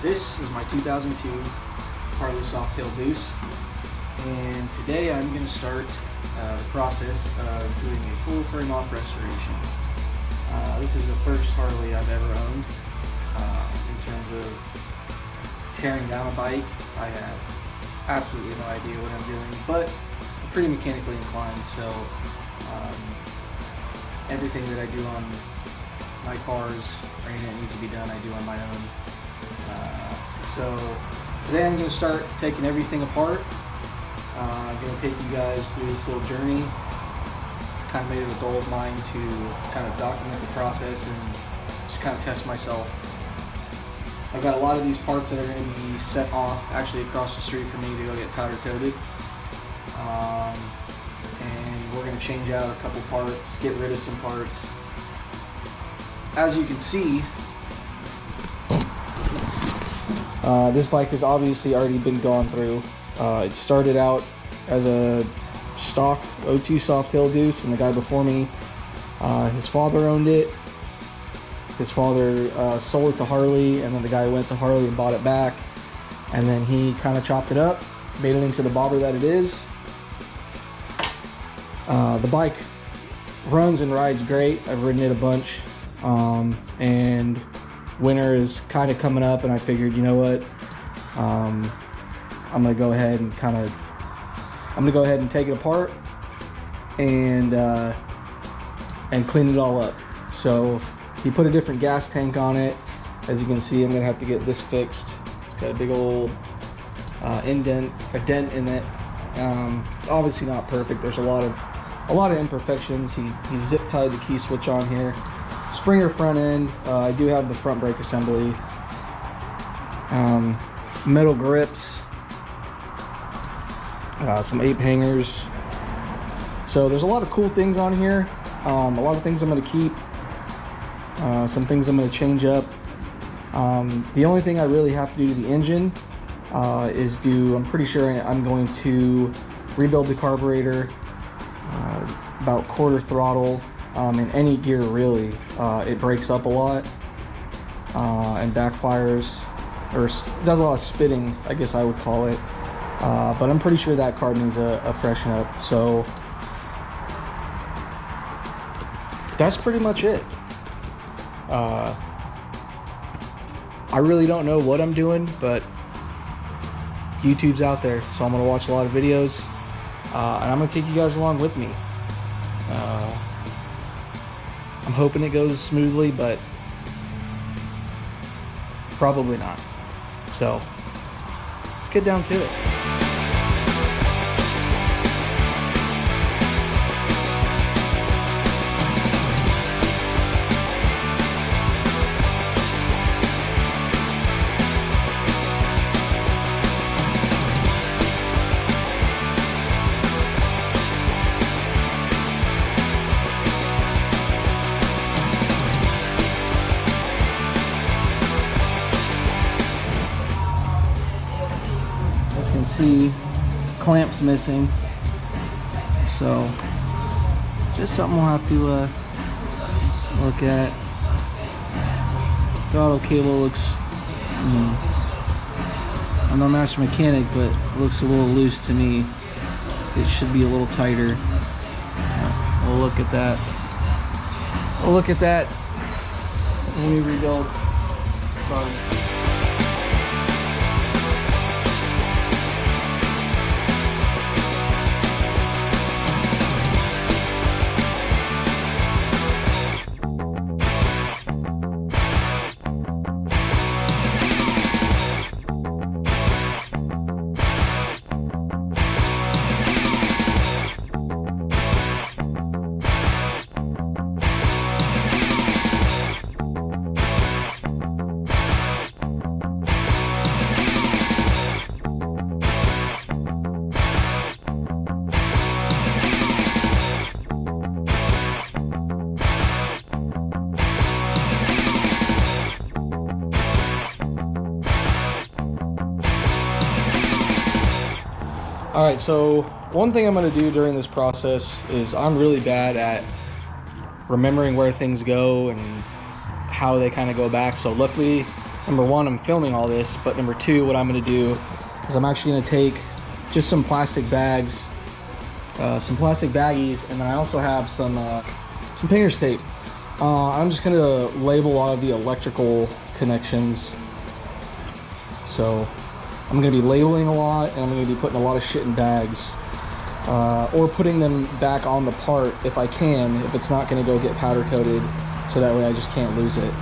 This is my 2002 Harley Softail Deuce, and today I'm going to start the process of doing a full frame-off restoration. This is the first Harley I've ever owned. In terms of tearing down a bike, I have absolutely no idea what I'm doing, but I'm pretty mechanically inclined, so everything that I do on my cars, or anything that needs to be done, I do on my own. So today I'm going to start taking everything apart. I'm going to take you guys through this little journey. Kind of made it a goal of mine to kind of document the process and just kind of test myself. I've got a lot of these parts that are going to be sent off actually across the street for me to go get powder coated. And we're going to change out a couple parts, get rid of some parts. As you can see, this bike has obviously already been gone through. It started out as a stock 02 Softail Deuce, and the guy before me, his father owned it. His father sold it to Harley, and then the guy went to Harley and bought it back, and then he kind of chopped it up, made it into the bobber that it is. The bike runs and rides great. I've ridden it a bunch, and winter is kind of coming up, and I figured, you know what, I'm gonna go ahead and take it apart and clean it all up. So he put a different gas tank on it. As you can see, I'm gonna have to get this fixed. It's got a big old a dent in it. It's obviously not perfect. There's a lot of imperfections. He zip tied the key switch on here. Springer front end. I do have the front brake assembly. Metal grips. Some ape hangers. So there's a lot of cool things on here. A lot of things I'm going to keep. Some things I'm going to change up. The only thing I really have to do to the engine is I'm pretty sure I'm going to rebuild the carburetor, about quarter throttle. In any gear really, it breaks up a lot and backfires, or does a lot of spitting, I guess I would call it. But I'm pretty sure that carb needs a freshen up. So that's pretty much it. I really don't know what I'm doing, but YouTube's out there, so I'm gonna watch a lot of videos, and I'm gonna take you guys along with me. I'm hoping it goes smoothly, but probably not. So let's get down to it. See, clamps missing, so just something we'll have to look at. Throttle cable looks, I'm no master mechanic, but it looks a little loose to me. It should be a little tighter. We'll look at that. We'll look at that when we rebuild. Alright, so one thing I'm going to do during this process is I'm really bad at remembering where things go and how they kind of go back. So luckily number one, I'm filming all this, but number two, what I'm gonna do is I'm actually gonna take just some plastic bags, some plastic baggies, and then I also have some painter's tape. I'm just gonna label a lot of the electrical connections. So I'm gonna be labeling a lot, and I'm gonna be putting a lot of shit in bags. Or putting them back on the part if I can, if it's not gonna go get powder coated, so that way I just can't lose it.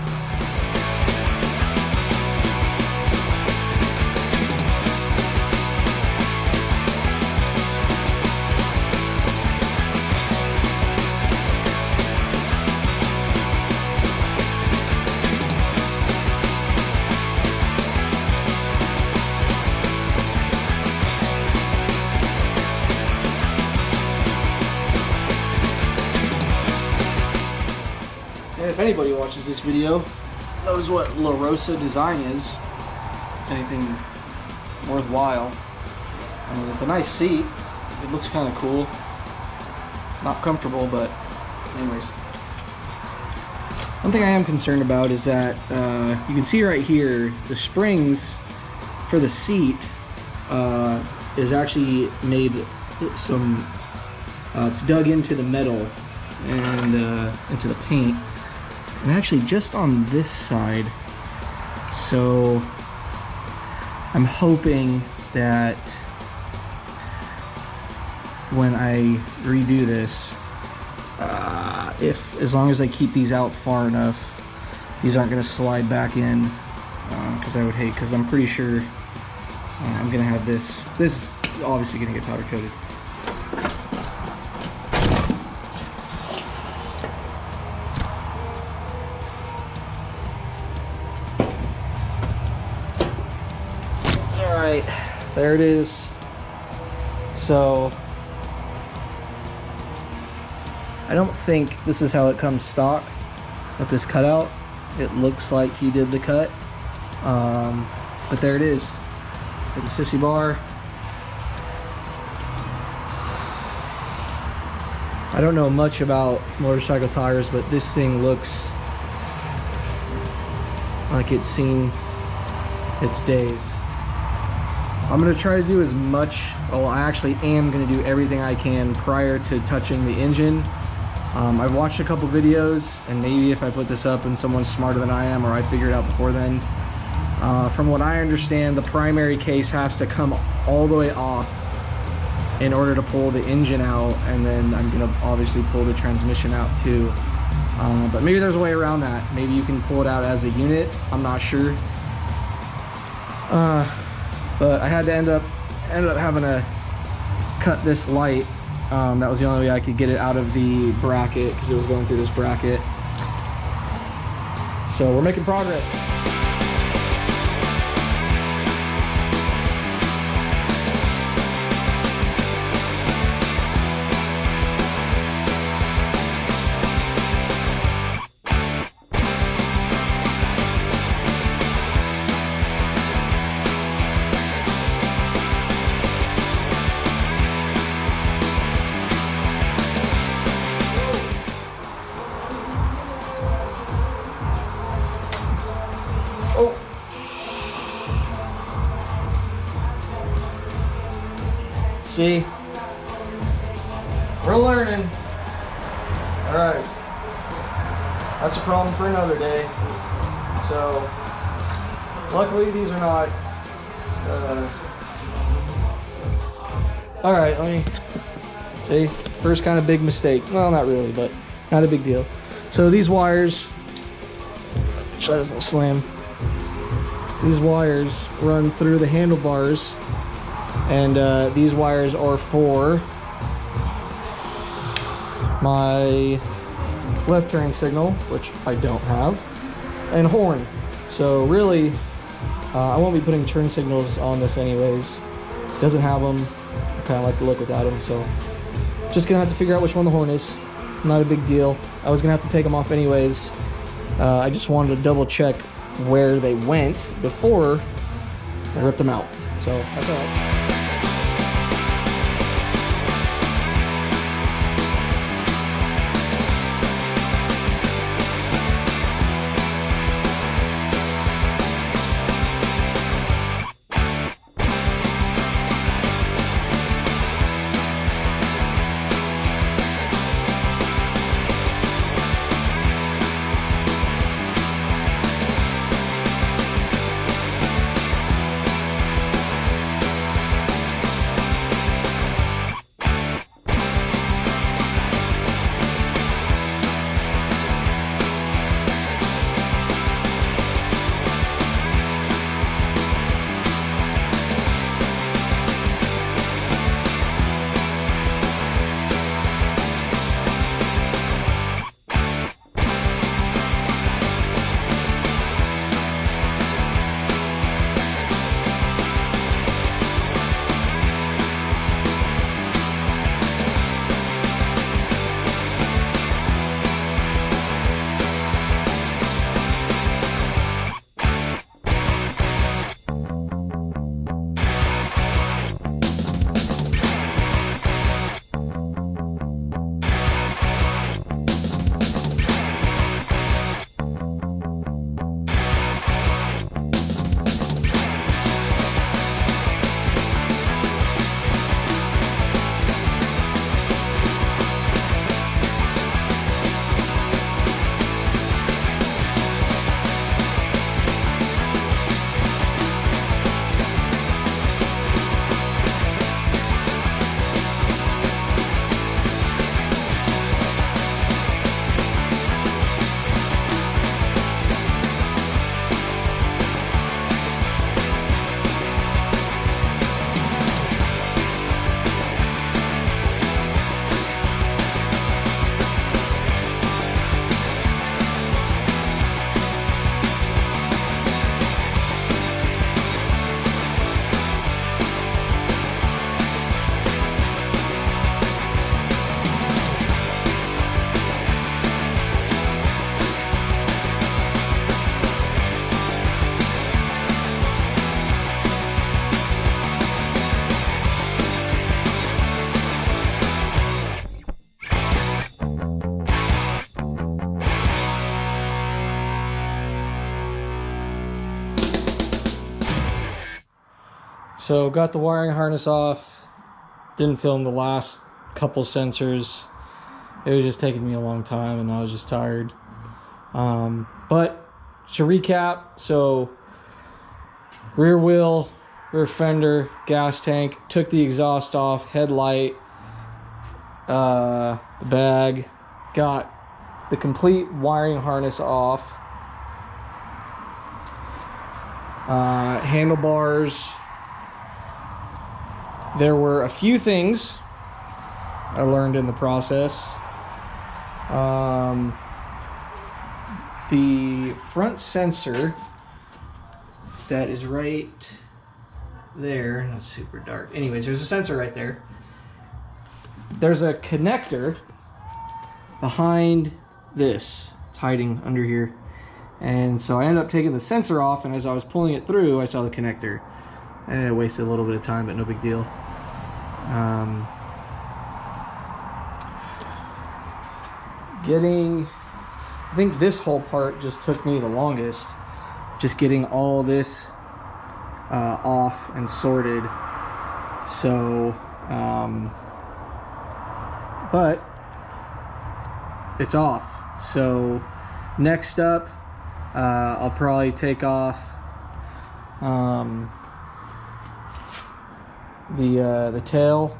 If anybody watches this video knows what La Rosa design is, it's anything worthwhile. I mean, it's a nice seat. It looks kind of cool. Not comfortable, but anyways. One thing I am concerned about is that you can see right here, the springs for the seat is actually made some, it's dug into the metal and into the paint. And actually just on this side. So I'm hoping that when I redo this, as long as I keep these out far enough, these aren't gonna slide back in, because I would hate, because I'm pretty sure I'm gonna have this is obviously gonna get powder coated. There it is. So I don't think this is how it comes stock with this cutout. It looks like he did the cut, but there it is with the sissy bar. I don't know much about motorcycle tires, but this thing looks like it's seen its days. I'm gonna try to do as much, well, I actually am gonna do everything I can prior to touching the engine. I've watched a couple videos, and maybe if I put this up and someone's smarter than I am, or I figure it out before then. From what I understand, the primary case has to come all the way off in order to pull the engine out, and then I'm gonna obviously pull the transmission out too. But maybe there's a way around that. Maybe you can pull it out as a unit, I'm not sure. But I had to ended up having to cut this light. That was the only way I could get it out of the bracket, because it was going through this bracket. So we're making progress. Oh. See? We're learning. Alright. That's a problem for another day. So, luckily these are not... Alright, let me... See? First kind of big mistake. Well, not really, but not a big deal. So these wires... Try this little slam. These wires run through the handlebars, and these wires are for my left turning signal, which I don't have, and horn. So really, I won't be putting turn signals on this anyways. It doesn't have them. I kind of like the look without them, so just gonna have to figure out which one the horn is. Not a big deal. I was gonna have to take them off anyways. I just wanted to double check where they went before I ripped them out. So that's all right. So got the wiring harness off. Didn't film the last couple sensors. It was just taking me a long time and I was just tired. But to recap, so rear wheel, rear fender, gas tank, took the exhaust off, headlight, the bag, got the complete wiring harness off, handlebars. There were a few things I learned in the process. The front sensor that is right there, not super dark. Anyways, there's a sensor right there. There's a connector behind this. It's hiding under here. And so I ended up taking the sensor off, and as I was pulling it through, I saw the connector. And I wasted a little bit of time, but no big deal. I think this whole part just took me the longest. Just getting all this off and sorted. So, but it's off. So next up, I'll probably take off the tail,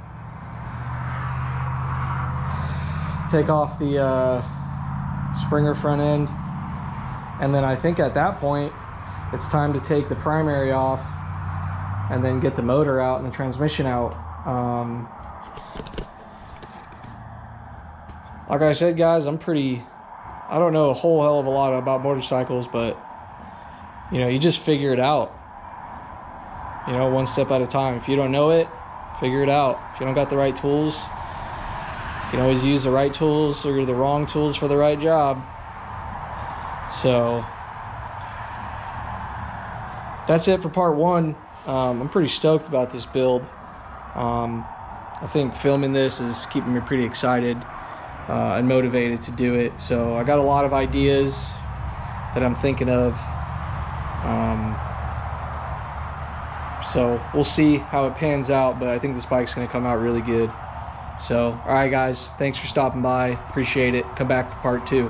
take off the Springer front end, and then I think at that point it's time to take the primary off and then get the motor out and the transmission out. Like I said, guys, I don't know a whole hell of a lot about motorcycles, but you know, you just figure it out, you know, one step at a time. If you don't know it, figure it out. If you don't got the right tools, you can always use the right tools or the wrong tools for the right job. So that's it for part one. I'm pretty stoked about this build. I think filming this is keeping me pretty excited and motivated to do it. So I got a lot of ideas that I'm thinking of. So we'll see how it pans out, but I think this bike's going to come out really good. So, all right, guys, thanks for stopping by. Appreciate it. Come back for part two.